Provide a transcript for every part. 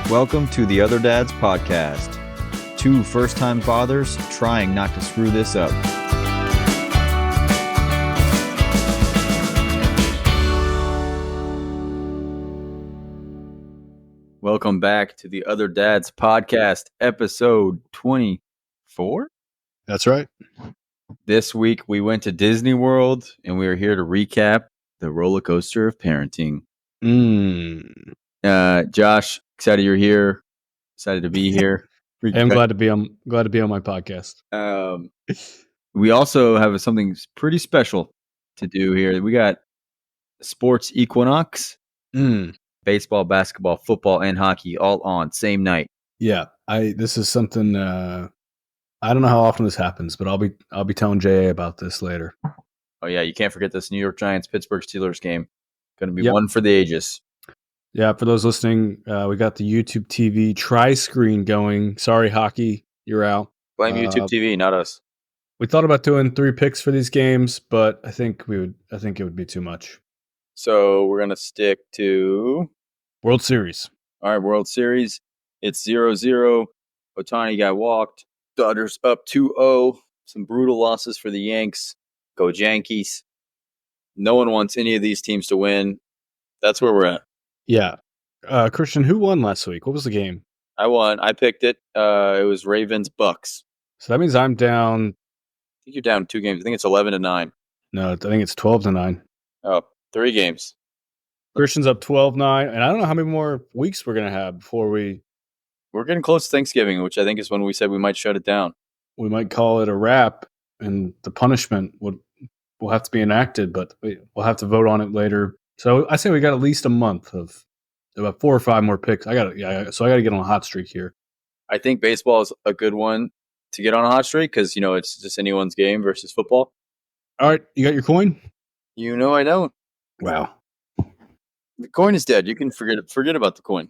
Welcome to the Other Dads Podcast. Two first-time fathers trying not to screw this up. Welcome back to the Other Dads Podcast, episode 24. That's right. This week we went to Disney World, and we are here to recap the roller coaster of parenting. Josh, excited you're here. Excited to be here. I'm glad to be on my podcast. We also have something pretty special to do here. We got sports equinox, baseball, basketball, football, and hockey all on same night. Yeah, this is something. I don't know how often this happens, but I'll be telling JA about this later. Oh yeah, you can't forget this New York Giants Pittsburgh Steelers game. Going to be one for the ages. Yeah, for those listening, we got the YouTube TV tri-screen going. Sorry, hockey, you're out. Blame YouTube TV, not us. We thought about doing 3 picks for these games, but I think it would be too much. So we're gonna stick to World Series. All right, World Series. It's 0-0. Ohtani got walked. Dodgers up 2-0. Some brutal losses for the Yanks. Go Yankees. No one wants any of these teams to win. That's where we're at. Yeah. Christian, who won last week? What was the game? I won. I picked it. It was Ravens-Bucks. So that means I'm down. I think you're down 2 games. I think it's 11-9. No, I think it's 12-9. Oh, 3 games. Christian's up 12-9, and I don't know how many more weeks we're going to have before we're getting close to Thanksgiving, which I think is when we said we might shut it down. We might call it a wrap, and the punishment will have to be enacted, but we'll have to vote on it later. So I say we got at least a month of about 4 or 5 more picks. So I got to get on a hot streak here. I think baseball is a good one to get on a hot streak because, it's just anyone's game versus football. All right, you got your coin? I don't. Wow. The coin is dead. You can forget about the coin.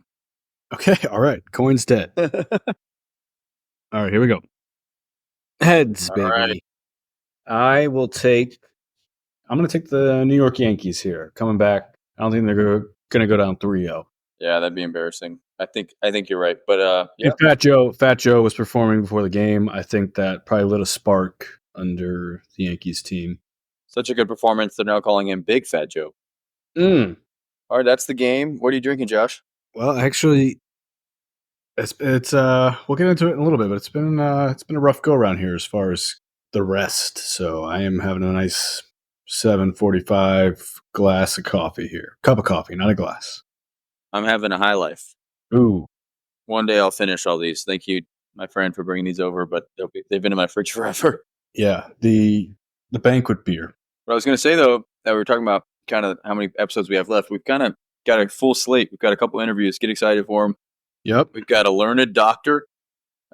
Okay, all right. Coin's dead. All right, here we go. Heads, baby. Right. I'm going to take the New York Yankees here. Coming back. I don't think they're going to go down 3-0. Yeah, that'd be embarrassing. I think you're right. But yeah. If Fat Joe was performing before the game, I think that probably lit a spark under the Yankees team. Such a good performance, they're now calling him Big Fat Joe. All right, that's the game. What are you drinking, Josh? Well, actually, it's we'll get into it in a little bit, but it's been a rough go around here as far as the rest. So I am having a nice 7:45 glass of coffee here. Cup of coffee, not a glass. I'm having a high life. Ooh. One day I'll finish all these. Thank you, my friend, for bringing these over, but they've been in my fridge forever. Yeah, the banquet beer. What I was going to say, though, that we were talking about kind of how many episodes we have left. We've kind of got a full slate. We've got a couple interviews. Get excited for them. Yep. We've got a learned doctor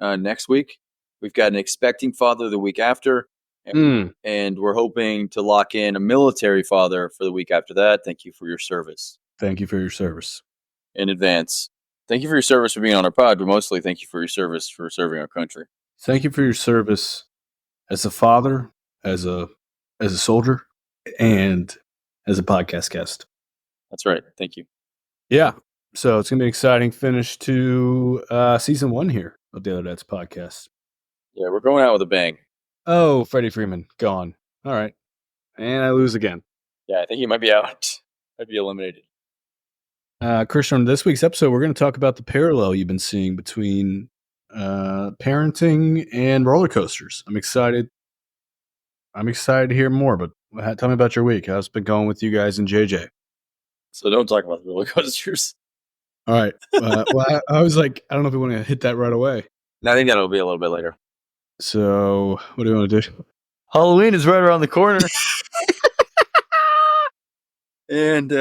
next week. We've got an expecting father the week after. And we're hoping to lock in a military father for the week after that. Thank you for your service. Thank you for your service. In advance. Thank you for your service for being on our pod, but mostly thank you for your service for serving our country. Thank you for your service as a father, as a soldier, and as a podcast guest. That's right. Thank you. Yeah. So it's going to be an exciting finish to season 1 here of the Other Dads Podcast. Yeah, we're going out with a bang. Oh, Freddie Freeman, gone. All right. And I lose again. Yeah, I think he might be out. Might be eliminated. Christian, on this week's episode, we're going to talk about the parallel you've been seeing between parenting and roller coasters. I'm excited to hear more, but tell me about your week. How's it been going with you guys and JJ? So don't talk about the roller coasters. All right. Well, I was like, I don't know if we want to hit that right away. No, I think that'll be a little bit later. So what do you want to do? Halloween is right around the corner. And,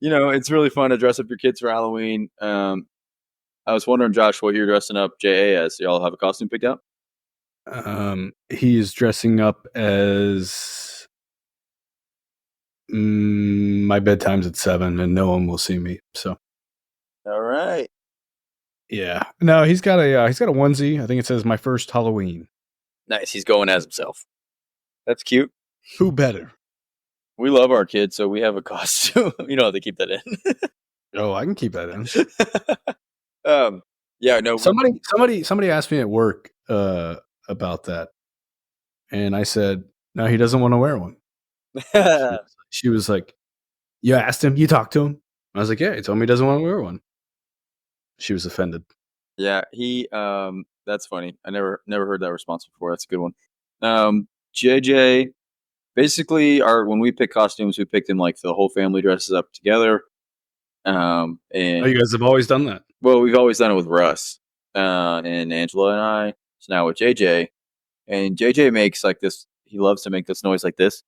it's really fun to dress up your kids for Halloween. I was wondering, Josh, what you're dressing up JA as. Y'all have a costume picked out? He's dressing up as my bedtime's at 7 and no one will see me. So, all right. Yeah. No, he's got a onesie. I think it says my first Halloween. Nice. He's going as himself. That's cute. Who better? We love our kids, so we have a costume. You know how they keep that in. Oh, I can keep that in. Um, yeah, no, we Somebody asked me at work about that, and I said, "No, he doesn't want to wear one." And she was like, "You asked him? You talked to him?" I was like, "Yeah." He told me he doesn't want to wear one. She was offended. yeah, that's funny. I never heard that response before. That's a good one. JJ, basically, our when we pick costumes, we pick them like the whole family dresses up together. Oh, And you guys have always done that. well, we've always done it with Russ, and Angela and I. So now with JJ, and JJ makes like this. He loves to make this noise like this,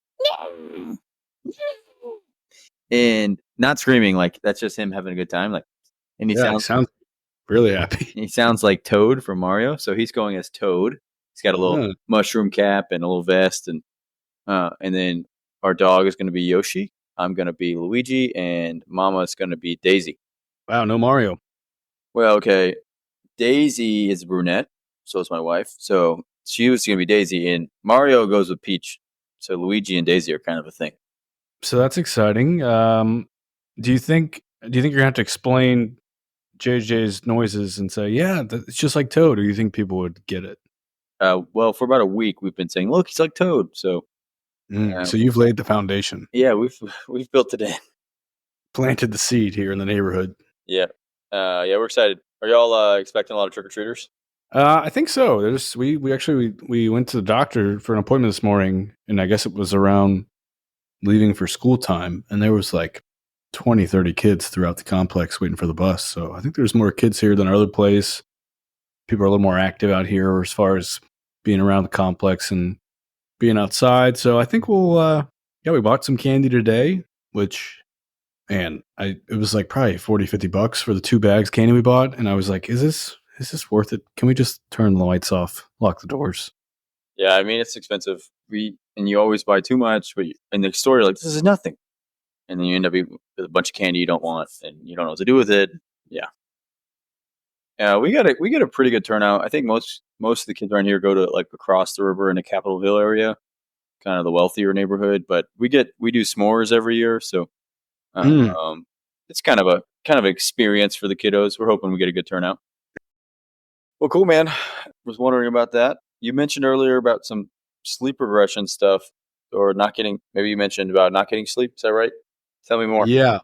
and not screaming. Like that's just him having a good time. Like, and Yeah, he sounds really happy. he sounds like Toad from Mario. So he's going as Toad. He's got a little Huh. mushroom cap and a little vest, and then our dog is going to be Yoshi. I'm going to be Luigi, and Mama is going to be Daisy. Wow, no Mario. Well, okay, Daisy is a brunette, so is my wife. So she was going to be Daisy, and Mario goes with Peach. So Luigi and Daisy are kind of a thing. So that's exciting. Do you think you're gonna have to explain JJ's noises and say, yeah, it's just like Toad, or you think people would get it? Well, for about a week, we've been saying, "Look, he's like Toad." So So you've laid the foundation, yeah, we've built it in. planted the seed here in the neighborhood. Yeah, yeah, we're excited. Are y'all expecting a lot of trick or treaters? I think so. We went to the doctor for an appointment this morning, and I guess it was around leaving for school time, and there was like 20, 30 kids throughout the complex waiting for the bus. So I think there's more kids here than our other place. People are a little more active out here as far as being around the complex and being outside. So I think we bought some candy today, which, man, it was like probably 40, $50 for the 2 bags candy we bought. And I was like, is this worth it? Can we just turn the lights off, lock the doors? Yeah, I mean it's expensive. And you always buy too much, but in the store you're like, "This is nothing," and then you end up eating with a bunch of candy you don't want, and you don't know what to do with it. Yeah, yeah, we got a pretty good turnout. I think most of the kids around here go to like across the river in the Capitol Hill area, kind of the wealthier neighborhood. But we do s'mores every year, so Mm, um, it's kind of experience for the kiddos. We're hoping we get a good turnout. Well, cool, man. Was wondering about that. You mentioned earlier about some sleep regression stuff, or not getting. Maybe you mentioned about not getting sleep. Is that right? Tell me more. yeah.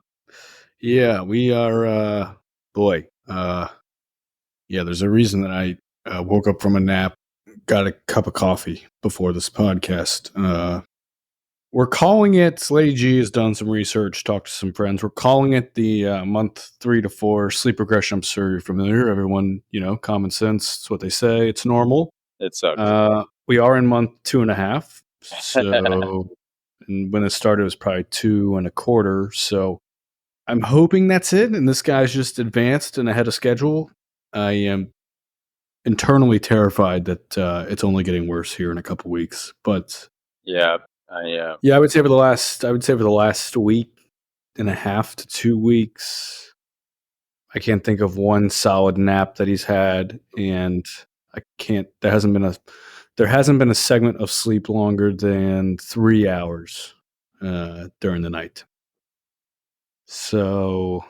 Yeah. We are, boy. Yeah, there's a reason that I woke up from a nap, got a cup of coffee before this podcast. We're calling it, Lady G has done some research, talked to some friends. We're calling it the month 3 to 4 sleep regression. I'm sure you're familiar. Everyone, common sense. It's what they say. It's normal. It sucks. We are in month 2.5. So, and when it started, it was probably 2.25. So I'm hoping that's it. And this guy's just advanced and ahead of schedule. I am internally terrified that it's only getting worse here in a couple weeks. But Yeah, I yeah, I would say for the last week and a half to 2 weeks, I can't think of one solid nap that he's had, and I can't. There hasn't been a segment of sleep longer than 3 hours during the night. So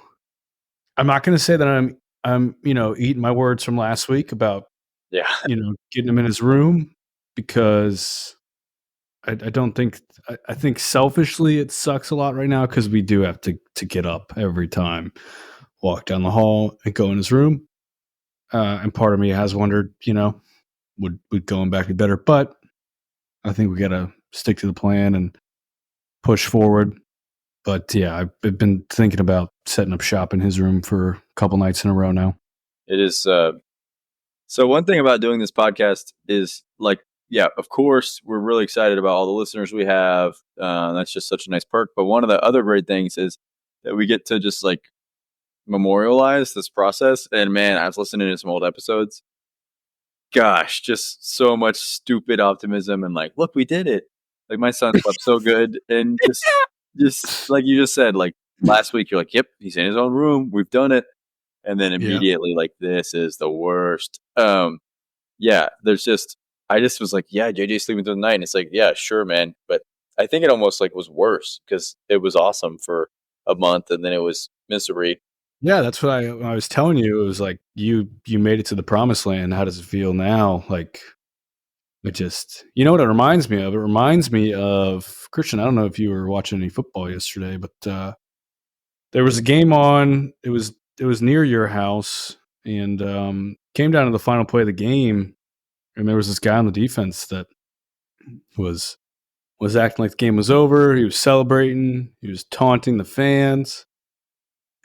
I'm not going to say that I'm eating my words from last week about yeah. getting him in his room, because I don't think I think selfishly it sucks a lot right now because we do have to get up every time, walk down the hall, and go in his room. And part of me has wondered, would going back be better? But I think we got to stick to the plan and push forward. But yeah, I've been thinking about setting up shop in his room for a couple nights in a row now. It is. So one thing about doing this podcast is like, yeah, of course, we're really excited about all the listeners we have. That's just such a nice perk. But one of the other great things is that we get to just like memorialize this process. And man, I was listening to some old episodes. Gosh, just so much stupid optimism and like, look, we did it. Like my son slept so good, and just like you just said, like last week, you're like, yep, he's in his own room. We've done it. And then Yeah. immediately like, this is the worst. Yeah, I just was like, yeah, JJ sleeping through the night, and it's like, yeah, sure, man, but I think it almost like was worse because it was awesome for a month and then it was misery. Yeah, that's what I was telling you. It was like you made it to the promised land. How does it feel now? Like it just, you know what it reminds me of? It reminds me of Christian. I don't know if you were watching any football yesterday, but there was a game on. It was near your house, and came down to the final play of the game, and there was this guy on the defense that was acting like the game was over. He was celebrating. He was taunting the fans.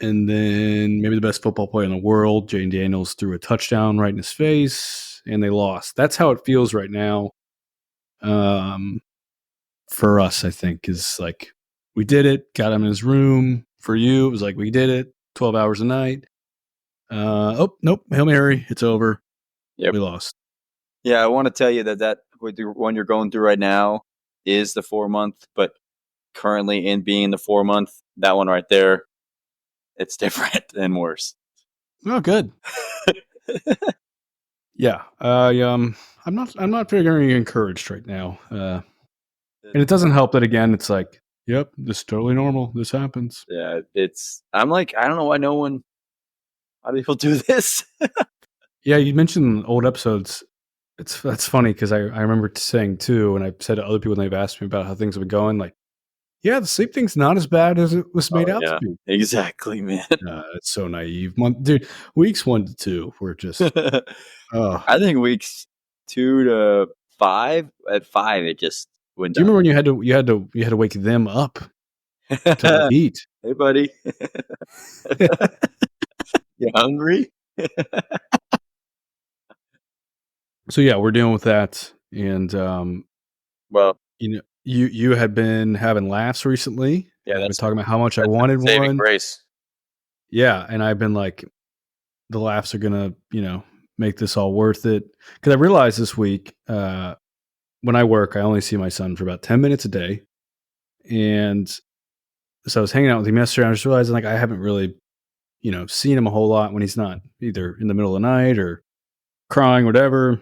And then maybe the best football player in the world, Jane Daniels, threw a touchdown right in his face, and they lost. That's how it feels right now. Um, for us, I think, is like we did it. Got him in his room. For you, it was like we did it. 12 hours a night. Oh nope, Hail Mary, it's over. Yep. We lost. Yeah, I want to tell you that with the one you're going through right now is the 4 month, but currently in being the 4 month, that one right there, it's different and worse. Oh, good. Yeah. I'm not very encouraged right now. And it doesn't help that again. It's like, yep, this is totally normal. This happens. Yeah, I'm like, I don't know why no one, how do people do this? Yeah, you mentioned old episodes. That's funny because I remember saying too, and I've said to other people, and they've asked me about how things have been going. Like, yeah, the sleep thing's not as bad as it was made Oh out to yeah, be. exactly, man. It's so naive, dude. Weeks 1 to 2 were just, oh. I think weeks 2 to 5. At 5, it just went Do you down. remember when you had to wake them up to eat? Hey, buddy, you hungry? So yeah, we're dealing with that, and Well, you had been having laughs recently, yeah, and I've been that's talking about how much I my wanted saving one. grace. Yeah, and I've been like, the laughs are gonna, make this all worth it. Because I realized this week, when I work, I only see my son for about 10 minutes a day, and so I was hanging out with him yesterday. And I just realizing like I haven't really, seen him a whole lot when he's not either in the middle of the night or crying, whatever.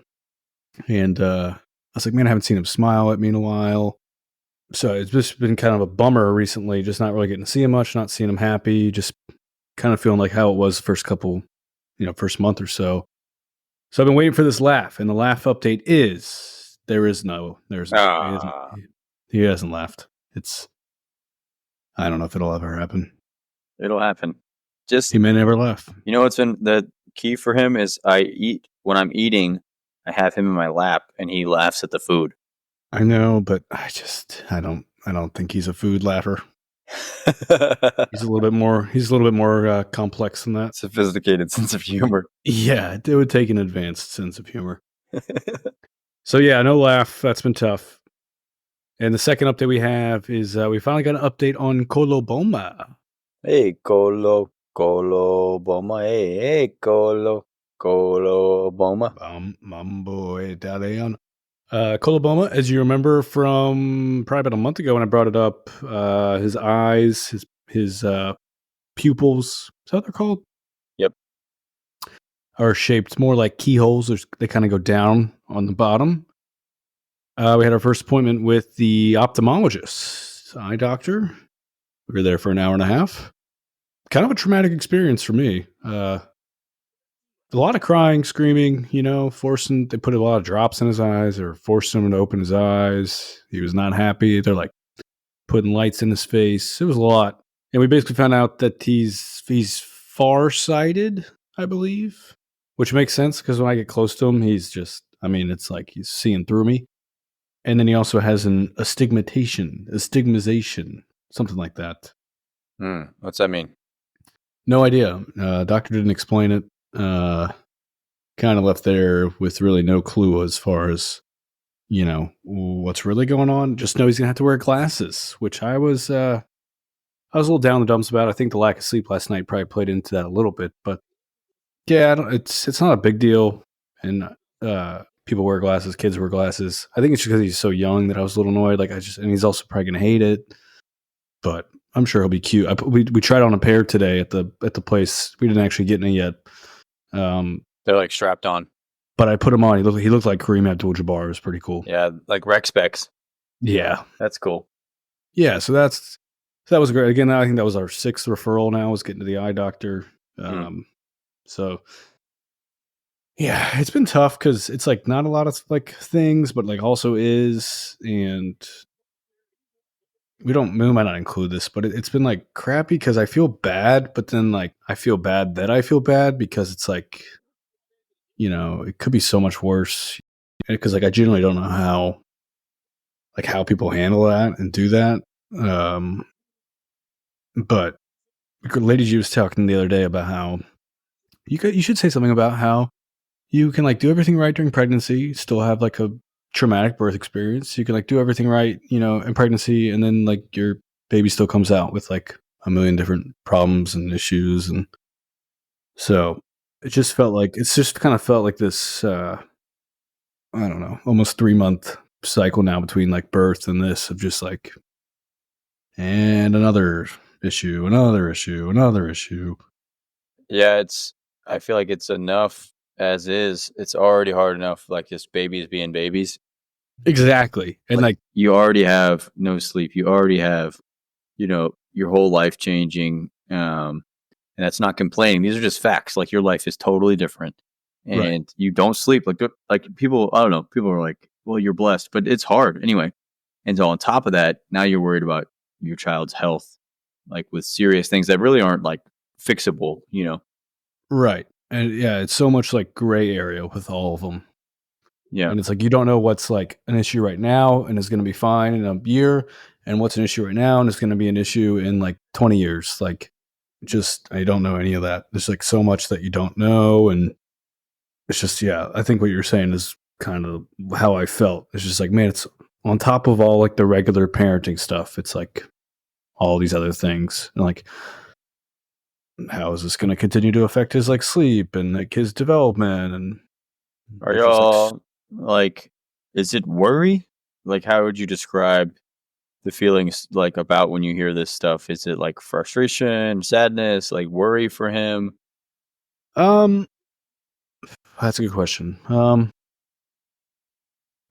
And I was like, man, I haven't seen him smile at me in a while. So it's just been kind of a bummer recently, just not really getting to see him much, not seeing him happy, just kind of feeling like how it was the first month or so. So I've been waiting for this laugh, and the laugh update is there's none. Ah, He hasn't laughed. I don't know if it'll ever happen. it'll happen. Just, He may never laugh. what's been the key for him is when I'm eating, I have him in my lap and he laughs at the food. I know, but I don't think he's a food laugher. He's a little bit more complex than that. Sophisticated sense of humor. Yeah, it would take an advanced sense of humor. So yeah, no laugh. That's been tough. And the second update we have is we finally got an update on Coloboma. Hey, Colo Boma. Hey, Colo Boma. Mambo Italiano. Coloboma, as you remember from probably about a month ago when I brought it up, his eyes, his pupils, is that what they're called? Yep. Are shaped more like keyholes. They kind of go down on the bottom. We had our first appointment with the ophthalmologist, eye doctor. We were there for an hour and a half. Kind of a traumatic experience for me. A lot of crying, screaming, they put a lot of drops in his eyes or forced him to open his eyes. He was not happy. They're like putting lights in his face. It was a lot. And we basically found out that he's farsighted, I believe, which makes sense because when I get close to him, it's like he's seeing through me. And then he also has an astigmatization, something like that. What's that mean? No idea. Doctor didn't explain it. Kind of left there with really no clue as far as, what's really going on. Just know he's going to have to wear glasses, which I was a little down in the dumps about. I think the lack of sleep last night probably played into that a little bit, but yeah, it's not a big deal. And people wear glasses, kids wear glasses. I think it's just because he's so young that I was a little annoyed. And he's also probably going to hate it, but I'm sure he'll be cute. We tried on a pair today at the place. We didn't actually get any yet. They're like strapped on. But I put him on. He looked like Kareem Abdul-Jabbar. It was pretty cool. Yeah, like rec specs. Yeah, that's cool. Yeah, so that was great. Again, I think that was our 6th referral. Now was getting to the eye doctor. Mm. So yeah, it's been tough because it's like not a lot of like things, but like also is, and we might not include this, but it's been like crappy because I feel bad, but then like I feel bad that I feel bad because it's like, it could be so much worse. Because like I generally don't know how people handle that and do that. Um, but Lady G was talking the other day about how you should say something about how you can like do everything right during pregnancy, still have like a traumatic birth experience. You can like do everything right, in pregnancy, and then like your baby still comes out with like a million different problems and issues, and so it's just kind of felt like this. I don't know, almost 3 month cycle now between like birth and this of just like and another issue, another issue, another issue. Yeah, I feel like it's enough as is. It's already hard enough, like just babies being babies. Exactly, and Like like you already have no sleep. You already have, your whole life changing. And that's not complaining. These are just facts. Like your life is totally different, right, and you don't sleep. Like people, I don't know. People are like, "Well, you're blessed," but it's hard anyway. And so on top of that, now you're worried about your child's health, like with serious things that really aren't like fixable. right, and yeah, it's so much like gray area with all of them. Yeah. And it's like you don't know what's like an issue right now and is going to be fine in a year, and what's an issue right now and is going to be an issue in like 20 years. Like, just I don't know any of that. There's like so much that you don't know, and it's just yeah. I think what you're saying is kind of how I felt. It's just like man, it's on top of all like the regular parenting stuff. It's like all these other things, and like how is this going to continue to affect his like sleep and like his development, and Are it's just like y'all like? Is it worry? Like, how would you describe the feelings like about when you hear this stuff? Is it like frustration, sadness, like worry for him? um that's a good question.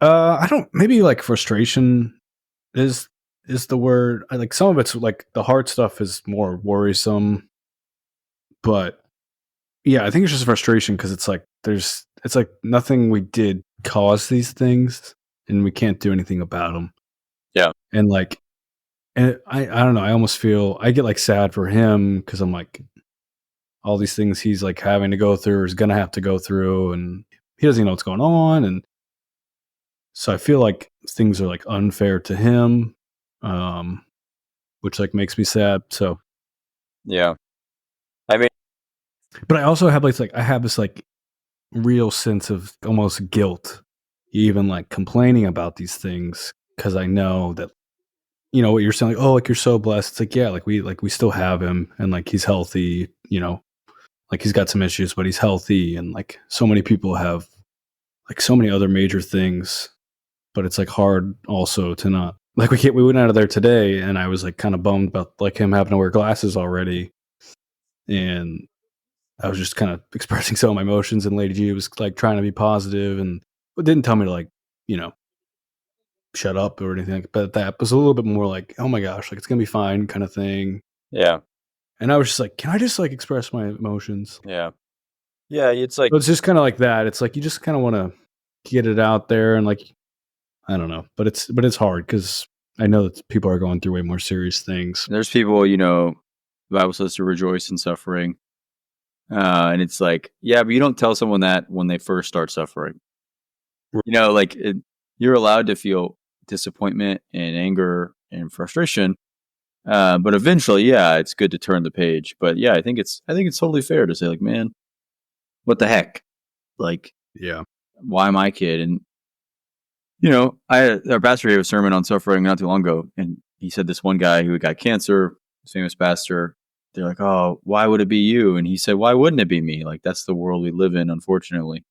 I don't. Maybe like frustration is is the word. I like some of it's like the hard stuff is more worrisome, but yeah, I think it's just frustration because it's like nothing we did caused these things, and we can't do anything about them. Yeah. And like, I don't know. I almost feel I get like sad for him because I'm like all these things he's like having to go through or is gonna have to go through, and he doesn't even know what's going on, and so I feel like things are like unfair to him. Um, which like makes me sad. So, Yeah. I mean, but I also have like I have this like real sense of almost guilt, even like complaining about these things because I know that what you're saying. Like, oh, like you're so blessed. It's like yeah, like we still have him and like he's healthy. Like he's got some issues, but he's healthy, and like so many people have like so many other major things. But it's like hard also to not like we went out of there today, and I was like kind of bummed about like him having to wear glasses already, and I was just kind of expressing some of my emotions, and Lady G was like trying to be positive, and but didn't tell me to like, you know, shut up or anything. But that was a little bit more like, oh my gosh, like it's gonna be fine, kind of thing. yeah. And I was just like, can I just like express my emotions? Yeah. Yeah, it's like So it's just kind of like that. It's like you just kind of want to get it out there, and like I don't know, but it's hard because I know that people are going through way more serious things. there's people, the Bible says to rejoice in suffering. And it's like, yeah, but you don't tell someone that when they first start suffering. Like you're allowed to feel disappointment and anger and frustration. But eventually, yeah, it's good to turn the page. But yeah, I think it's totally fair to say like, man, what the heck? Like, Yeah. why my kid? And our pastor gave a sermon on suffering not too long ago, and he said this one guy who got cancer, famous pastor. They're like, "Oh, why would it be you?" And he said, "Why wouldn't it be me? Like that's the world we live in. Unfortunately,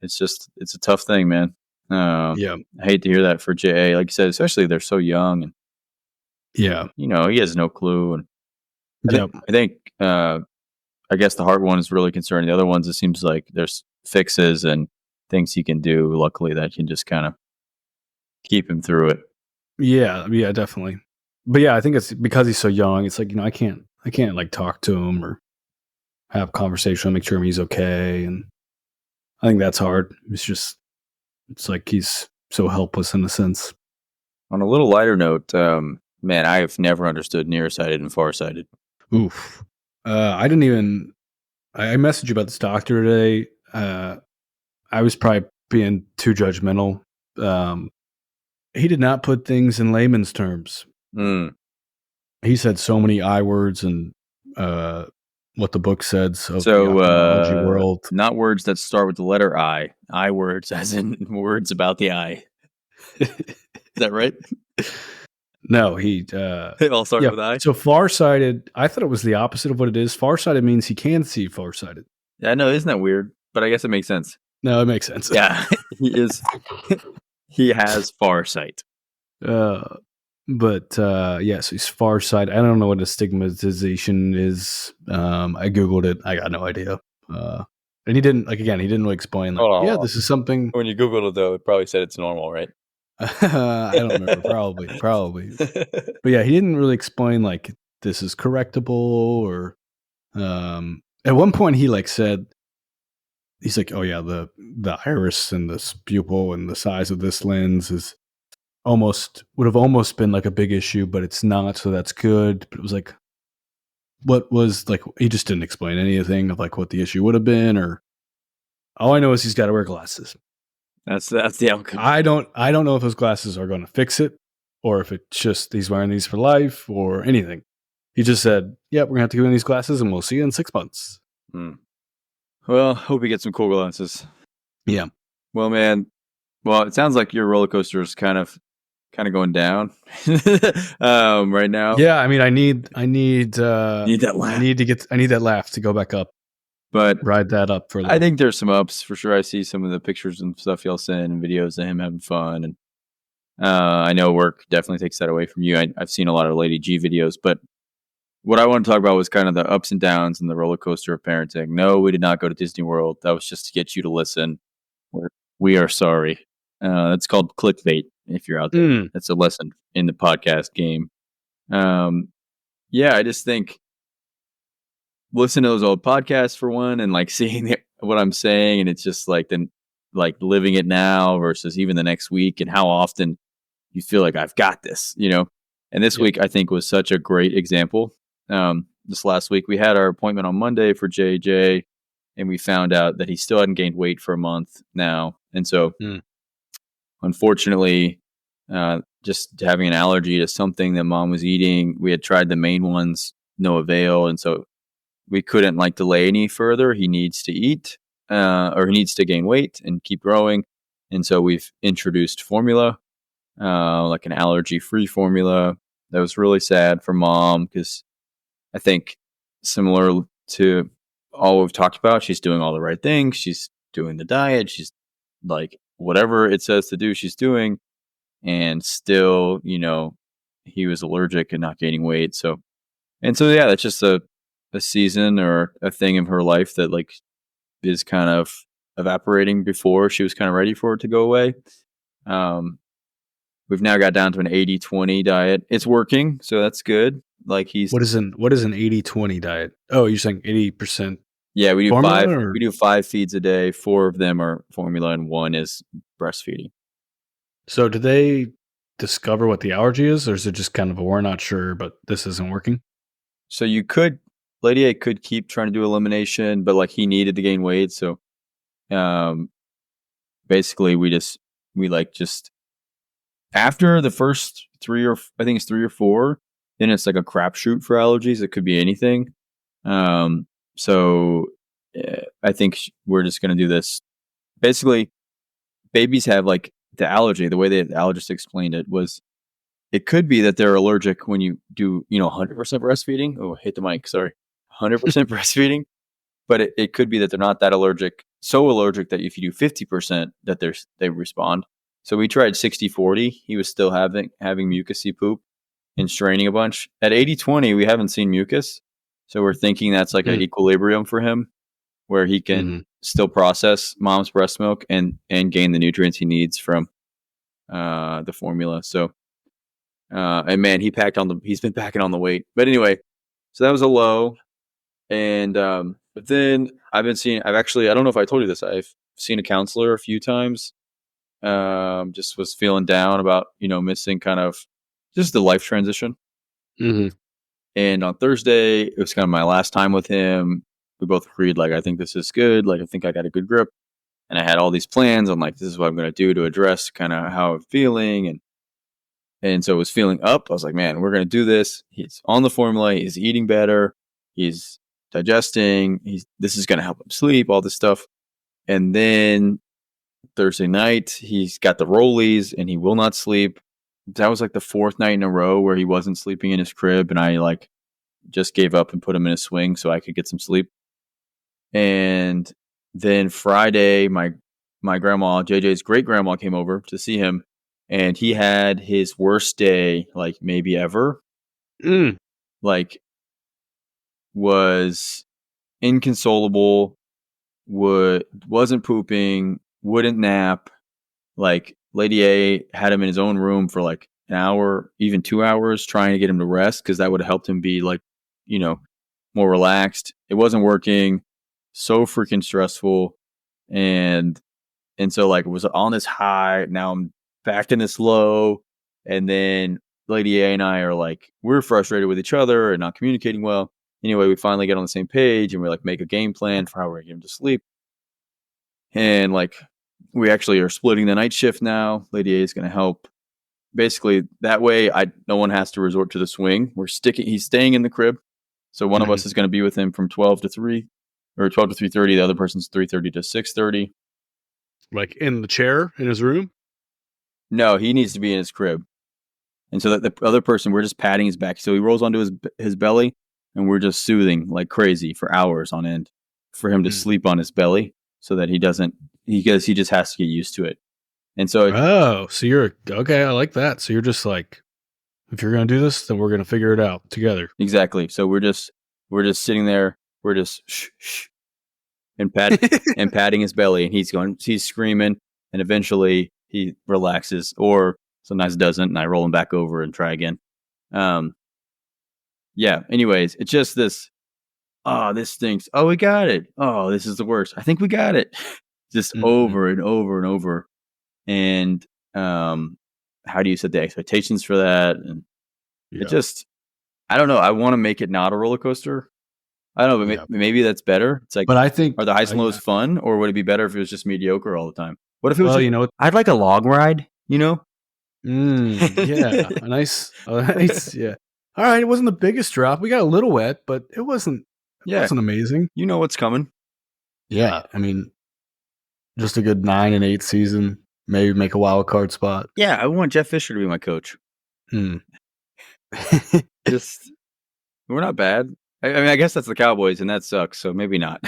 it's a tough thing, man. Yeah. I hate to hear that for JA. Like you said, especially they're so young, and Yeah. he has no clue. And I think Yep. I think I guess the heart one is really concerning. The other ones, it seems like there's fixes and things he can do. Luckily, that can just kind of keep him through it. Yeah. Yeah. Definitely. But yeah, I think it's because he's so young. It's like I can't like talk to him, or have a conversation, make sure he's okay. And I think that's hard. It's like he's so helpless in a sense. On a little lighter note, man, I have never understood nearsighted and farsighted. Oof. I didn't even. I messaged you about this doctor today. I was probably being too judgmental. Um, he did not put things in layman's terms. Mm. He said so many I words and what the book says of the So, ophthalmology world. not words that start with the letter I. I words, as in words about the eye. Is that right? No, he. It all starts Yeah. with I. So farsighted. I thought it was the opposite of what it is. Farsighted means he can see farsighted. Yeah, no, isn't that weird? But I guess it makes sense. No, it makes sense. Yeah, he is. He has farsight. But yes, he's farsighted. I don't know what a stigmatization is. I googled it. I got no idea. And he didn't he didn't really explain. Like, Hold on, yeah, hold on. this is something. When you Googled it, though, it probably said it's normal, right? I don't remember. Probably. But yeah, he didn't really explain like this is correctable or. At one point, he said. He's like, oh yeah, the iris and this pupil and the size of this lens is would have almost been like a big issue, but it's not, so that's good. But it was like, what was like? He just didn't explain anything of like what the issue would have been, or all I know is he's got to wear glasses. That's the outcome. I don't know if those glasses are going to fix it, or if it's just he's wearing these for life, or anything. He just said, "Yeah, we're gonna have to give him these glasses, and we'll see you in 6 months." Well, hope you get some cool glasses. Yeah. Well, man. Well, it sounds like your roller coaster is kind of going down right now. Yeah, I mean, I need Need that laugh. I need that laugh to go back up, But ride that up for a little. I think there's some ups for sure. I see some of the pictures and stuff y'all send and videos of him having fun, and I know work definitely takes that away from you. I've seen a lot of Lady G videos, but what I want to talk about was kind of the ups and downs and the roller coaster of parenting. No, we did not go to Disney World. That was just to get you to listen. We are sorry. It's called clickbait. If you're out there, that's a lesson in the podcast game. Yeah, I just think listen to those old podcasts for one, and seeing what I'm saying, and it's just then living it now versus even the next week, and how often you feel like I've got this, And this week I think was such a great example. This last week we had our appointment on Monday for JJ, and we found out that he still hadn't gained weight for a month now, and so unfortunately, just having an allergy to something that mom was eating, we had tried the main ones, no avail, and so we couldn't delay any further. He needs to eat, or he needs to gain weight and keep growing, and so we've introduced formula, like an allergy-free formula. That was really sad for mom because I think similar to all we've talked about, she's doing all the right things. She's doing the diet. She's whatever it says to do, she's doing, and still, he was allergic and not gaining weight. So yeah, that's just a season or a thing in her life that is kind of evaporating before she was kind of ready for it to go away. We've now got down to an 80-20 diet. It's working, so that's good. What is an 80-20 diet? Oh, you're saying 80%? Yeah, we do formula, 5. Or? We do 5 feeds a day. 4 of them are formula, and 1 is breastfeeding. So, do they discover what the allergy is, or is it just kind of we're not sure, but this isn't working? So Lady A could keep trying to do elimination, but he needed to gain weight. So, basically, we just after the first 3 or I think it's 3 or 4, then it's like a crapshoot for allergies. It could be anything. So I think we're just going to do this. Basically, babies have the allergy. The way the allergist explained it was, it could be that they're allergic when you do 100% breastfeeding. Oh, hit the mic. Sorry, 100% breastfeeding. But it could be that they're not that allergic. So allergic that if you do 50%, that they respond. So we tried 60-40. He was still having mucusy poop and straining a bunch. At 80-20, we haven't seen mucus. So we're thinking that's an equilibrium for him, where he can still process mom's breast milk and gain the nutrients he needs from the formula. So, and man, he's been packing on the weight. But anyway, so that was a low. And but then I've actually, I don't know if I told you this, I've seen a counselor a few times. Just was feeling down about, missing kind of just the life transition. Mm-hmm. And on Thursday, it was kind of my last time with him. We both agreed, like, I think this is good. Like, I think I got a good grip. And I had all these plans. I'm like, this is what I'm going to do to address kind of how I'm feeling. And so it was feeling up. I was like, man, we're going to do this. He's on the formula. He's eating better. He's digesting. This is going to help him sleep, all this stuff. And then Thursday night, he's got the rollies and he will not sleep. That was like the fourth night in a row where he wasn't sleeping in his crib. And I like just gave up and put him in a swing so I could get some sleep. And then Friday, my grandma, JJ's great grandma, came over to see him, and he had his worst day, like maybe ever. Like, was inconsolable, wasn't pooping, wouldn't nap. Like, Lady A had him in his own room for like an hour, even 2 hours, trying to get him to rest because that would have helped him be like, more relaxed. It wasn't working. So freaking stressful. And so like it was on this high. Now I'm back in this low. And then Lady A and I are like, we're frustrated with each other and not communicating well. Anyway, we finally get on the same page and we like make a game plan for how we're gonna get him to sleep. And like we actually are splitting the night shift now. Lady A is gonna help. Basically that way no one has to resort to the swing. He's staying in the crib. So one of us is gonna be with him from 12 to 3 or 12 to 3:30. The other person's 3:30 to 6:30. Like in the chair in his room? No, he needs to be in his crib. And so that the other person, we're just patting his back. So he rolls onto his belly, and we're just soothing like crazy for hours on end for him to sleep on his belly so that he just has to get used to it. And so so you're okay. I like that. So you're just like, if you're going to do this, then we're going to figure it out together. Exactly. So we're just sitting there. We're just shh, and patting his belly, and he's screaming, and eventually he relaxes, or sometimes doesn't, and I roll him back over and try again. Yeah. Anyways, it's just this. Oh, this stinks. Oh, we got it. Oh, this is the worst. I think we got it. Just over and over and over. And how do you set the expectations for that? And it just, I don't know. I want to make it not a roller coaster. I don't know, but maybe that's better. It's like, but I think, are the highs and lows fun, or would it be better if it was just mediocre all the time? What if it was? Well, I'd like a log ride. Yeah, a nice, yeah. All right, it wasn't the biggest drop. We got a little wet, but it wasn't. It wasn't amazing. You know what's coming. Yeah, I mean, just a good 9-8 season. Maybe make a wild card spot. Yeah, I want Jeff Fisher to be my coach. Just, we're not bad. I mean, I guess that's the Cowboys, and that sucks. So maybe not.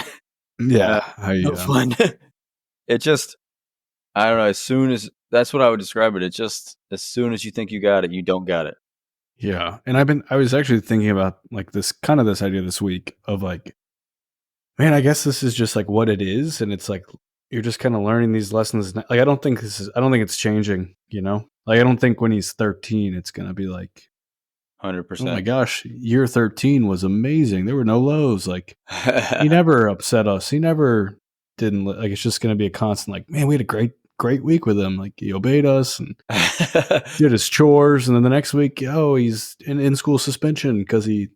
Yeah, no fun. It just, I don't know. That's what I would describe it. It's just as soon as you think you got it, you don't got it. Yeah, and I was actually thinking about like this idea this week of like, man, I guess this is just like what it is, and it's like you're just kind of learning these lessons. Like I don't think it's changing. Like I don't think when he's 13, it's gonna be like 100%. Oh my gosh, year 13 was amazing. There were no lows. Like he never upset us. He never didn't like. It's just gonna be a constant. Like man, we had a great week with him. Like he obeyed us and did his chores, and then the next week, he's in school suspension because he.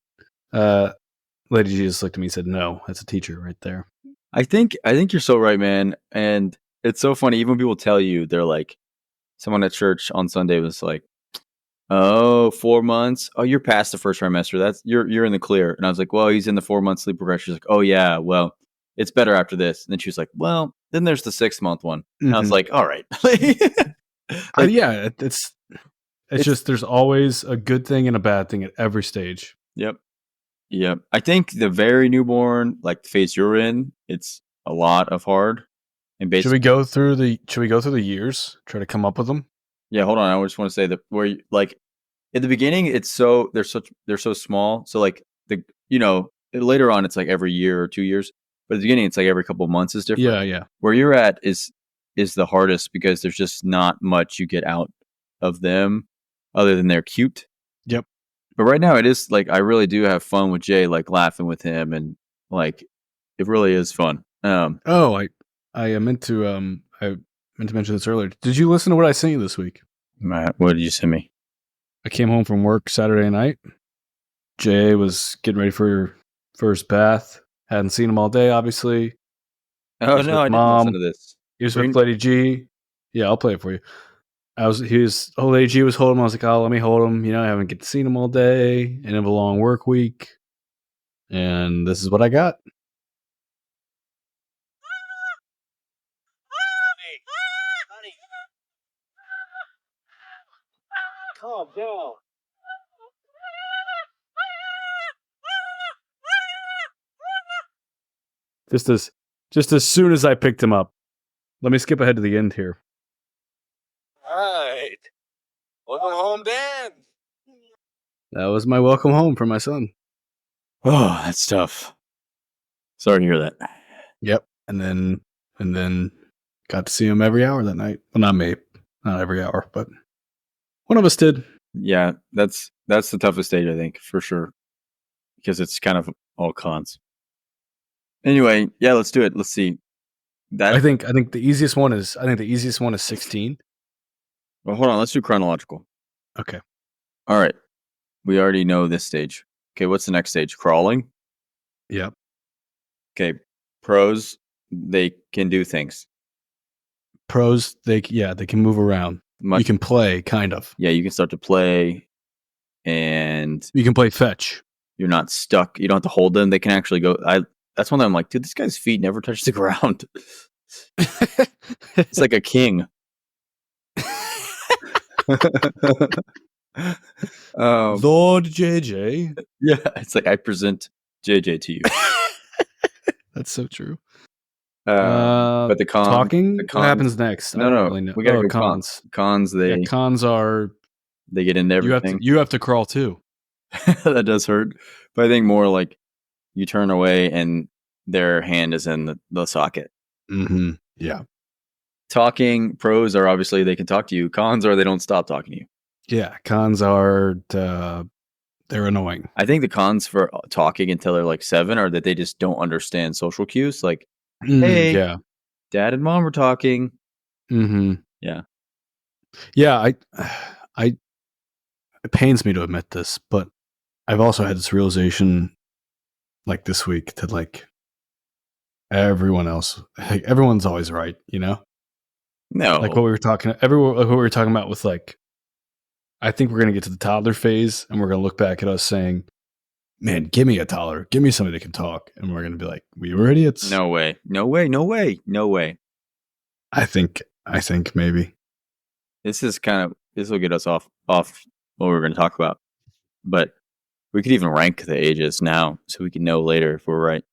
Lady G just looked at me and said, "No, that's a teacher right there." I think you're so right, man. And it's so funny. Even when people tell you, they're like, someone at church on Sunday was like, "Oh, 4 months. Oh, you're past the first trimester. That's you're in the clear." And I was like, "Well, he's in the 4-month sleep regression." She's like, "Oh yeah, well, it's better after this." And then she was like, "Well, then there's the 6-month one." And I was like, "All right." Yeah, it's just there's always a good thing and a bad thing at every stage. Yep. I think the very newborn, like the phase you're in, it's a lot of hard. And basically, should we go through the years? Try to come up with them. Yeah, hold on. I just want to say that like in the beginning, they're so small. So like later on, it's like every year or 2 years. But at the beginning, it's like every couple of months is different. Yeah. Where you're at is the hardest because there's just not much you get out of them other than they're cute. Yep. But right now, it is like I really do have fun with Jay, like laughing with him and Like, it really is fun. Oh, I meant to mention this earlier. Did you listen to what I sent you this week? What did you send me? I came home from work Saturday night. Jay was getting ready for his bath. Hadn't seen him all day, obviously. Oh He's no, with I didn't listen mom. to this. He was with Lady G. Yeah, I'll play it for you. Lady G was holding him. I was like, oh, let me hold him. I haven't get to see him all day. End of a long work week. And this is what I got. Honey. Calm down. Just as soon as I picked him up. Let me skip ahead to the end here. All right. Welcome home, Dan. That was my welcome home for my son. Oh, that's tough. Sorry to hear that. Yep. And then got to see him every hour that night. Well, not me. Not every hour, but one of us did. Yeah, that's the toughest stage, I think, for sure, because it's kind of all cons. Anyway, yeah, let's do it. Let's see. That I think the easiest one is 16. Well, hold on. Let's do chronological. Okay. All right. We already know this stage. Okay, what's the next stage? Crawling. Yep. Okay, pros. They can do things. Pros, they can move around. You can play, kind of. Yeah, you can start to play, and you can play fetch. You're not stuck. You don't have to hold them. They can actually go. That's one that I'm like, dude, this guy's feet never touch the ground. It's like a king. Lord JJ. Yeah, it's like I present JJ to you. That's so true. But the cons. Talking. The cons, what happens next? No, I don't no. really know. We gotta go cons. Cons. Cons are. They get into everything. You have to crawl too. That does hurt. But I think more like you turn away and their hand is in the socket. Mm-hmm. Yeah. Talking, pros are obviously they can talk to you. Cons are they don't stop talking to you. Yeah. Cons are they're annoying. I think the cons for talking until they're like 7 are that they just don't understand social cues. Like, hey, yeah, dad and mom were talking. Mm-hmm. Yeah. Yeah. It pains me to admit this, but I've also had this realization like this week that like everyone's always right, No. Like what we were talking about with like, I think we're going to get to the toddler phase and we're going to look back at us saying, man, give me a toddler, give me somebody that can talk. And we're going to be like, we were idiots. No way. No way. No way. No way. I think maybe. This will get us off what we're going to talk about. But we could even rank the ages now so we can know later if we're right.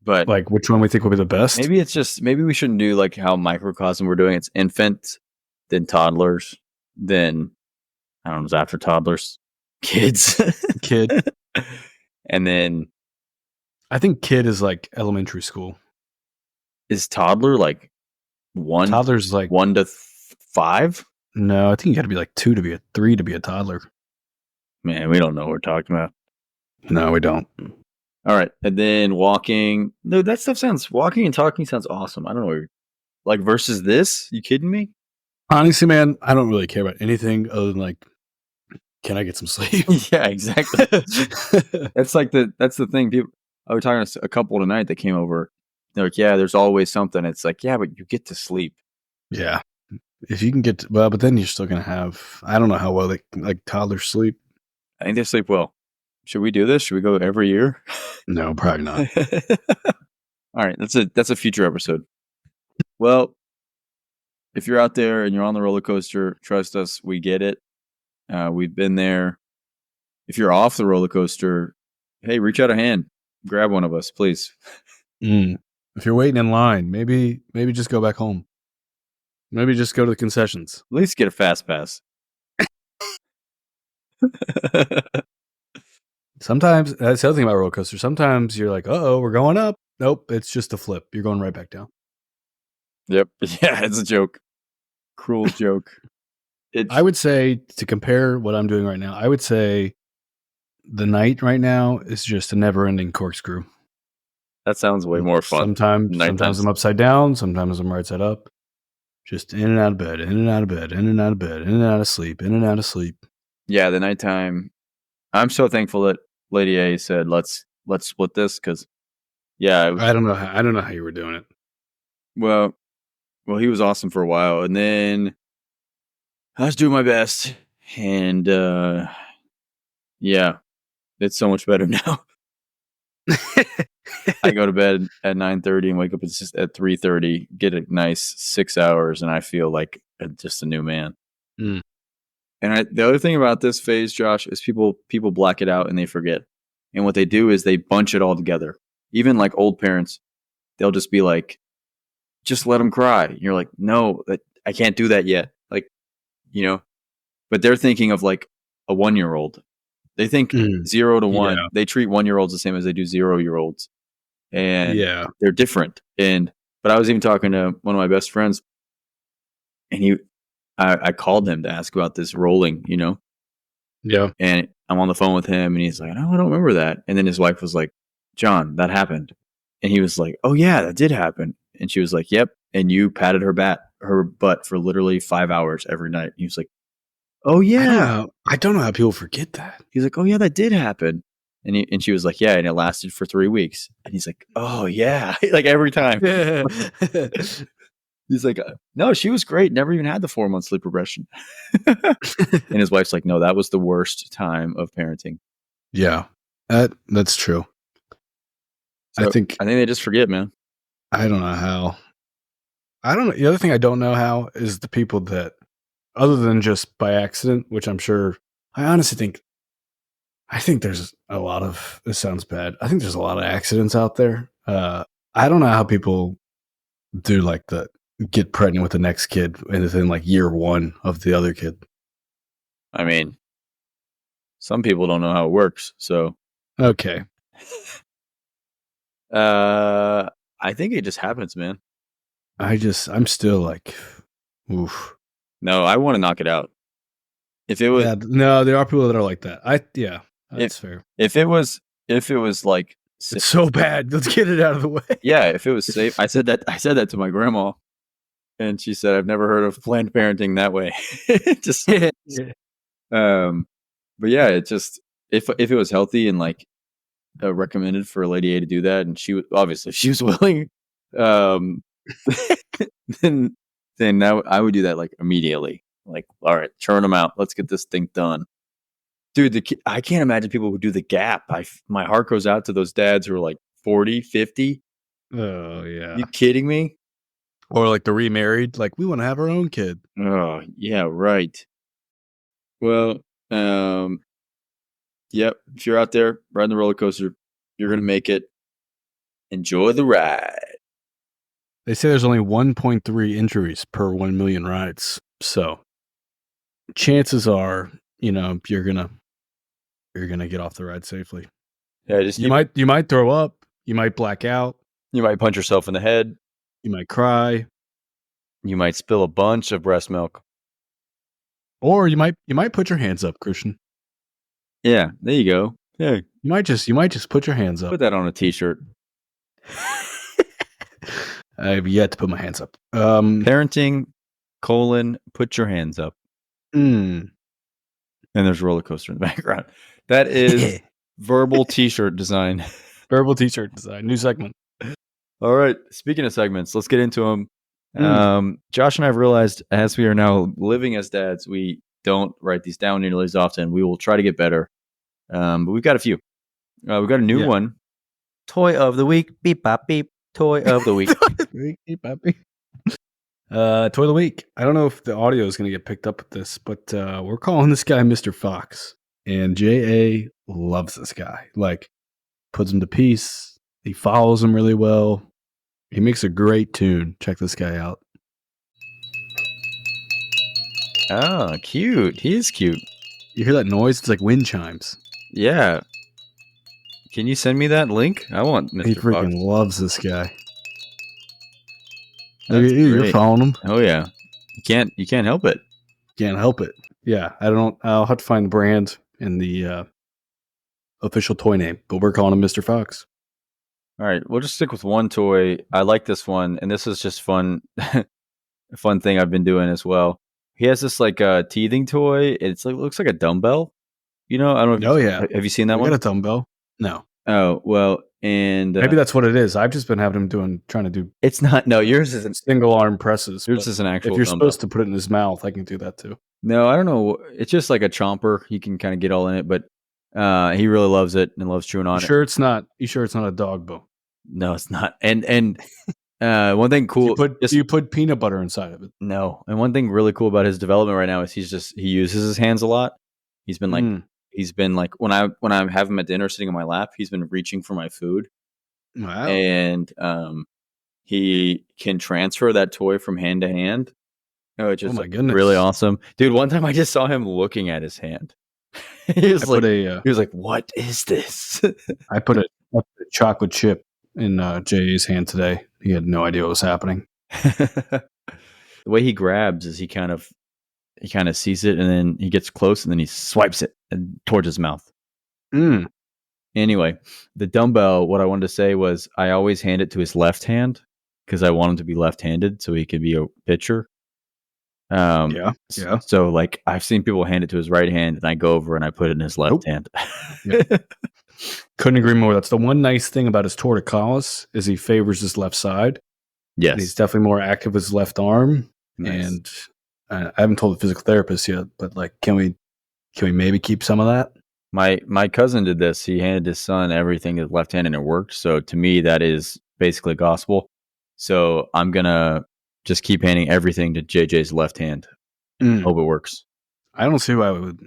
But like which one we think will be the best? Maybe we shouldn't do like how microcosm we're doing. It's infants, then toddlers, then I don't know, after toddlers, kids, kid, and then I think kid is like elementary school. Is toddler like 1? Toddler's like 1 to 5? No, I think you got to be like 2 to be 3 to be a toddler. Man, we don't know what we're talking about. No, we don't. All right, and then walking. No, that stuff walking and talking sounds awesome. I don't know, like versus this. You kidding me? Honestly, man, I don't really care about anything other than like, can I get some sleep? Yeah, exactly. That's the thing. People, I was talking to a couple tonight that came over. They're like, yeah, there's always something. It's like, yeah, but you get to sleep. Yeah, if you can get but then you're still gonna have. I don't know how well they like toddlers sleep. I think they sleep well. Should we do this? Should we go every year? No, probably not. All right, that's a future episode. Well, if you're out there and you're on the roller coaster, trust us, we get it. We've been there. If you're off the roller coaster, hey, reach out a hand, grab one of us, please. If you're waiting in line, maybe just go back home. Maybe just go to the concessions. At least get a fast pass. Sometimes that's the other thing about roller coasters. Sometimes you're like, "Uh-oh, we're going up." Nope, it's just a flip. You're going right back down. Yep. Yeah, it's a joke. Cruel joke. I would say, to compare what I'm doing right now, I would say the night right now is just a never-ending corkscrew. That sounds way more fun. Sometimes I'm upside down. Sometimes I'm right side up. Just in and out of bed, in and out of bed, in and out of bed, in and out of sleep, in and out of sleep. Yeah, the nighttime. I'm so thankful that Lady A said let's split this because yeah, I don't know how you were doing it. well, he was awesome for a while, and then I was doing my best, and yeah, it's so much better now. I go to bed at 9:30 and wake up at 3:30, get a nice 6 hours, and I feel like just a new man. Mm. And the other thing about this phase, Josh, is people black it out and they forget. And what they do is they bunch it all together. Even like old parents, they'll just be like, just let them cry. And you're like, no, I can't do that yet. Like, but they're thinking of like a 1-year-old. They think 0 to 1. Yeah. They treat 1-year-olds the same as they do 0-year-olds. And Yeah. they're different. But I was even talking to one of my best friends, and I called him to ask about this rolling, Yeah. and I'm on the phone with him, and he's like, "No, I don't remember that." And then his wife was like, "John, that happened," and he was like, "Oh yeah, that did happen." And she was like, "Yep." And you patted her butt for literally 5 hours every night. And he was like, "Oh yeah." I don't know how people forget that. He's like, "Oh yeah, that did happen." And she was like, "Yeah," and it lasted for 3 weeks. And he's like, "Oh yeah," like every time. He's like, "No, she was great. Never even had the 4-month sleep regression." And his wife's like, "No, that was the worst time of parenting." Yeah, that's true. So I think they just forget, man. I don't know how. I don't know. The other thing I don't know how is the people that, other than just by accident, which I'm sure, I honestly think, there's a lot of, this sounds bad, I think there's a lot of accidents out there. I don't know how people do like the get pregnant with the next kid within like year 1 of the other kid. I mean, some people don't know how it works, so okay. I think it just happens, man. I'm still like, oof. No, I want to knock it out. If it was, no, there are people that are like that. That's fair. If it was like, it's so bad, let's get it out of the way. Yeah, if it was safe, I said that to my grandma, and she said, "I've never heard of planned parenting that way." Just, but yeah, it just, if it was healthy and like recommended for Lady A to do that, and she was willing, then now I would do that like immediately. Like, all right, churn them out. Let's get this thing done. Dude, I can't imagine people who do the gap. My heart goes out to those dads who are like 40, 50. Oh, yeah. You kidding me? Or like the remarried, like, we want to have our own kid. Oh, yeah, right. Well, yep. If you're out there riding the roller coaster, you're going to make it. Enjoy the ride. They say there's only 1.3 injuries per 1 million rides. So chances are, you're going to get off the ride safely. Yeah, you might throw up, you might black out, you might punch yourself in the head, you might cry, you might spill a bunch of breast milk, or you might put your hands up, Christian. Yeah, there you go. Yeah, you might just put your hands up. Put that on a t-shirt. I've yet to put my hands up. Parenting, put your hands up. And there's a roller coaster in the background. That is verbal t-shirt design. Verbal t-shirt design. New segment. All right. Speaking of segments, let's get into them. Josh and I have realized, as we are now living as dads, we don't write these down nearly as often. We will try to get better. But we've got a few. We've got a new one. Toy of the week. Beep, bop, beep. Toy of the week. Beep, bop, beep. Toy of the week. I don't know if the audio is going to get picked up with this, but we're calling this guy Mr. Fox. And J.A. loves this guy. Like, puts him to peace. He follows him really well. He makes a great tune. Check this guy out. Oh, cute. He is cute. You hear that noise? It's like wind chimes. Yeah. Can you send me that link? I want Mr. He freaking Fox. loves this guy. You're following him. Oh yeah. You can't help it. Can't help it. Yeah. I'll have to find the brand and the official toy name, but we're calling him Mr. Fox. All right, we'll just stick with one toy. I like this one, and this is just fun, a fun thing I've been doing as well. He has this like teething toy. It's like looks like a dumbbell. You know, I don't know. Oh, If yeah. have you seen that We one? got a dumbbell. No. Oh well, and Maybe that's what it is. I've just been having him trying to do it's not. No, yours isn't. single arm presses. Yours but is an actual if you're dumbbell. supposed to put it in his mouth, I can do that too. No, I don't know. It's just like a chomper. You can kind of get all in it, but he really loves it and loves chewing on it. Sure, it's not. You sure it's not a dog bone? No, it's not. And one thing cool. Do you put peanut butter inside of it? No, and one thing really cool about his development right now is he uses his hands a lot. He's been like when I have him at dinner sitting on my lap, he's been reaching for my food. Wow. And he can transfer that toy from hand to hand. Oh, it's just my goodness. really awesome. Dude, one time I just saw him looking at his hand. he was like, what is this? I put a chocolate chip in Jay's hand today. He had no idea what was happening. The way he grabs is he kind of sees it and then he gets close and then he swipes it towards his mouth. Anyway, the dumbbell, what I wanted to say was I always hand it to his left hand because I want him to be left-handed so he could be a pitcher. Yeah. So like I've seen people hand it to his right hand and I go over and I put it in his left hand. Couldn't agree more. That's the one nice thing about his torticollis is he favors his left side. Yes. And he's definitely more active with his left arm. Nice. And I haven't told the physical therapist yet, but like, can we maybe keep some of that? My cousin did this. He handed his son everything with left hand and it worked. So to me, that is basically gospel. So I'm going to just keep handing everything to JJ's left hand. Hope it works. I don't see why I would,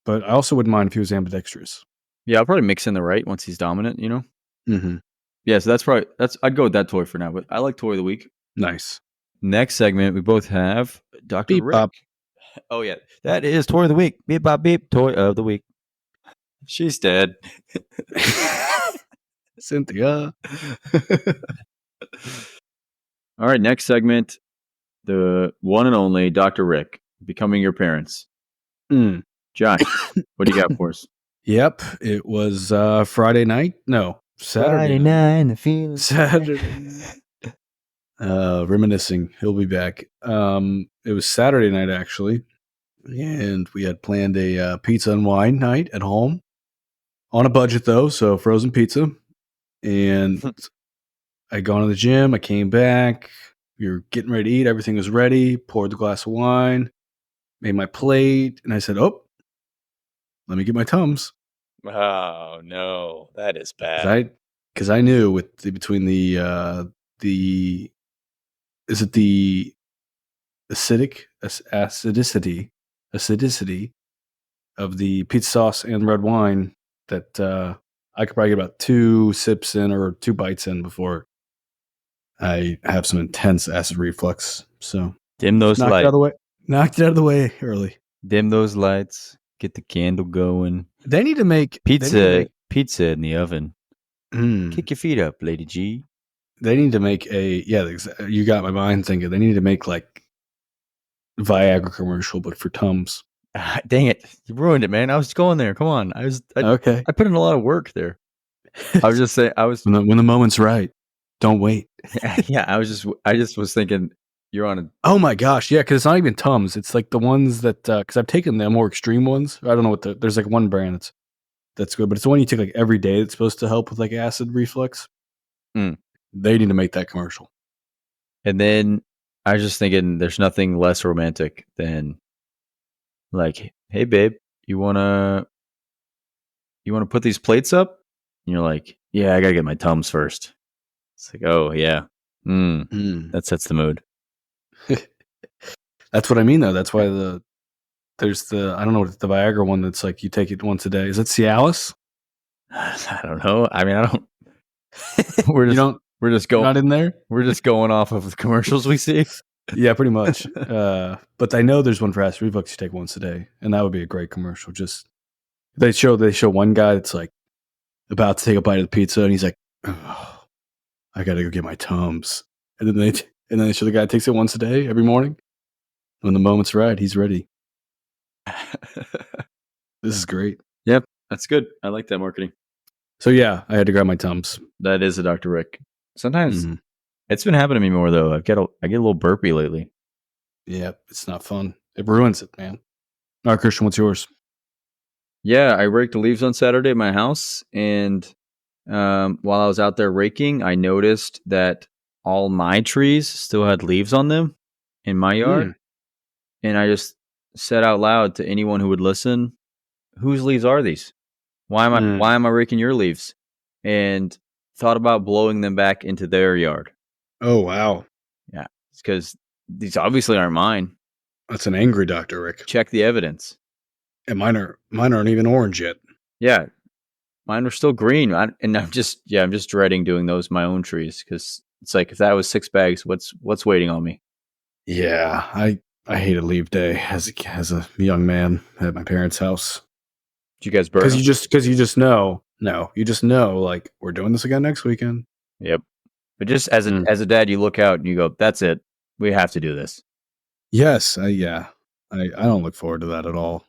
but I also wouldn't mind if he was ambidextrous. Yeah, I'll probably mix in the right once he's dominant, you know? Mm-hmm. Yeah, so I'd go with that toy for now, but I like toy of the week. Nice. Next segment, we both have Dr. Beep Rick. bop. Oh, yeah. That is toy of the week. Beep bop beep, toy of the week. She's dead. Cynthia. All right, next segment, the one and only Dr. Rick, becoming your parents. Josh, what do you got for us? Yep, it was Friday night. No, Saturday. Friday night, the feeling. Saturday. Reminiscing. He'll be back. It was Saturday night actually, and we had planned a pizza and wine night at home. On a budget though, so frozen pizza. And I'd gone to the gym. I came back. We were getting ready to eat. Everything was ready. Poured the glass of wine. Made my plate. And I said, oh, let me get my Tums. Oh, no. That is bad. Because I knew between the is it the acidity of the pizza sauce and red wine that I could probably get about 2 sips in or 2 bites in before I have some intense acid reflux. So dim those lights. Knocked it out of the way early. Dim those lights. Get the candle going. They need to make pizza in the oven. Kick your feet up, Lady G. They need to make you got my mind thinking. They need to make like Viagra commercial, but for Tums. Dang it. You ruined it, man. I was going there. Come on. Okay. I put in a lot of work there. I was just saying, when the moment's right, don't wait. Yeah. I just was thinking you're on a. Oh my gosh. Yeah. Cause it's not even Tums. It's like the ones that, cause I've taken the more extreme ones. I don't know there's like one brand that's good, but it's the one you take like every day that's supposed to help with like acid reflux. They need to make that commercial. And then I was just thinking there's nothing less romantic than like, hey babe, you wanna put these plates up? And you're like, yeah, I gotta get my Tums first. It's like, oh yeah. That sets the mood. That's what I mean though. That's why there's the I don't know what the Viagra one that's like you take it once a day. Is it Cialis? I don't know. I mean, I don't. We're just going not in there. We're just going off of the commercials we see. Yeah, pretty much. But I know there's one for acid reflux you take once a day, and that would be a great commercial. Just they show one guy that's like about to take a bite of the pizza, and he's like, oh, "I gotta go get my Tums," and then they show the guy takes it once a day every morning. When the moment's right, he's ready. This is great. Yep. That's good. I like that marketing. So yeah, I had to grab my Tums. That is a Dr. Rick. Sometimes it's been happening to me more though. I get a little burpy lately. Yeah, it's not fun. It ruins it, man. All right, Christian, what's yours? Yeah, I raked the leaves on Saturday at my house, and while I was out there raking, I noticed that all my trees still had leaves on them in my yard, and I just said out loud to anyone who would listen, "Whose leaves are these? Why am I raking your leaves?" And thought about blowing them back into their yard. Oh wow! Yeah, it's because these obviously aren't mine. That's an angry Dr. Rick. Check the evidence. And mine aren't even orange yet. Yeah, mine are still green. I'm just dreading doing those my own trees because it's like if that was 6 bags, what's waiting on me? Yeah, I hated leave day as a young man at my parents' house. Did you guys burn? Because you just know. No, you just know. Like we're doing this again next weekend. Yep. But just as a dad, you look out and you go, "That's it. We have to do this." Yes. I don't look forward to that at all.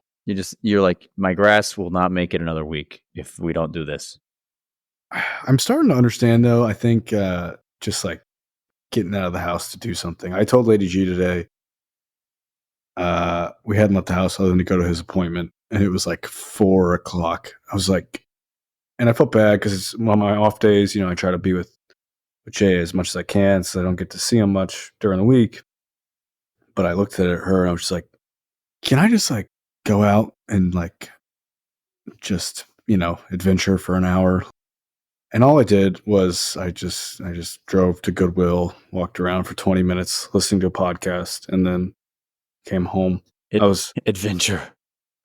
You're like, my grass will not make it another week if we don't do this. I'm starting to understand though. I think just like getting out of the house to do something. I told Lady G today. We hadn't left the house other than to go to his appointment, and it was like 4 o'clock. I was like, and I felt bad because it's on my off days. You know, I try to be with Jay as much as I can, so I don't get to see him much during the week. But I looked at her and I was just like, can I just like go out and like just, you know, adventure for an hour? And all I did was I just drove to Goodwill, walked around for 20 minutes listening to a podcast, and then came home. I was adventure.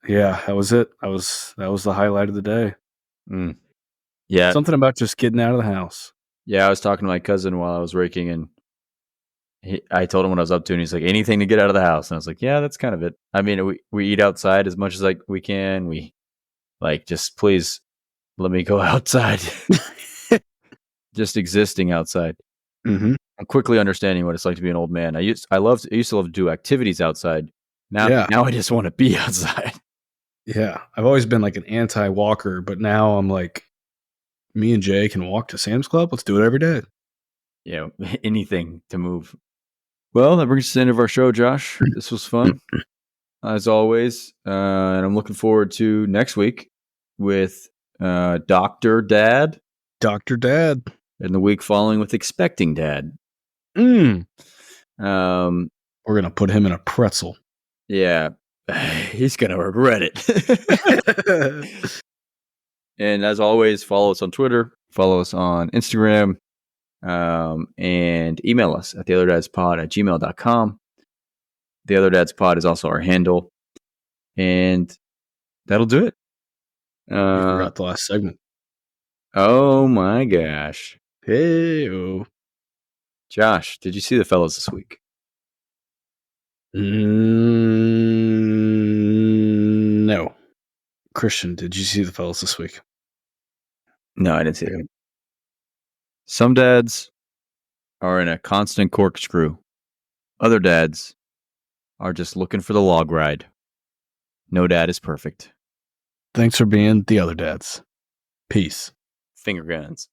Yeah, that was it. That was the highlight of the day. Yeah. Something about just getting out of the house. Yeah, I was talking to my cousin while I was raking, and I told him what I was up to, and he's like, anything to get out of the house. And I was like, yeah, that's kind of it. I mean, we eat outside as much as like we can. We like, just please let me go outside. Just existing outside. Mm-hmm. I'm quickly understanding what it's like to be an old man. I used to love to do activities outside. Now I just want to be outside. Yeah, I've always been like an anti-walker, but now I'm like, me and Jay can walk to Sam's Club. Let's do it every day. Yeah, anything to move. Well, that brings us to the end of our show, Josh. This was fun, as always. And I'm looking forward to next week with Dr. Dad. Dr. Dad. And the week following with Expecting Dad. We're going to put him in a pretzel. Yeah, he's going to regret it. And as always, follow us on Twitter, follow us on Instagram, and email us at theotherdadspod@gmail.com. The Other Dad's Pod is also our handle. And that'll do it. You forgot the last segment. Oh my gosh. Hey-o. Josh, did you see the fellas this week? No. Christian, did you see the fellas this week? No, I didn't see them. Some dads are in a constant corkscrew. Other dads are just looking for the log ride. No dad is perfect. Thanks for being the other dads. Peace. Finger guns.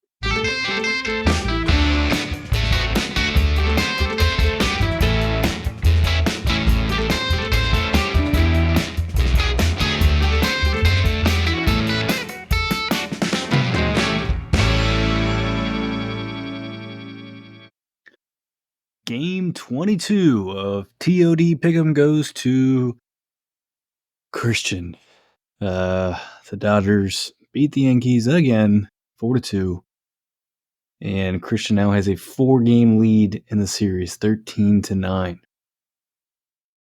Game 22 of TOD Pick'em goes to Christian. The Dodgers beat the Yankees again, 4-2. And Christian now has a 4-game lead in the series, 13-9.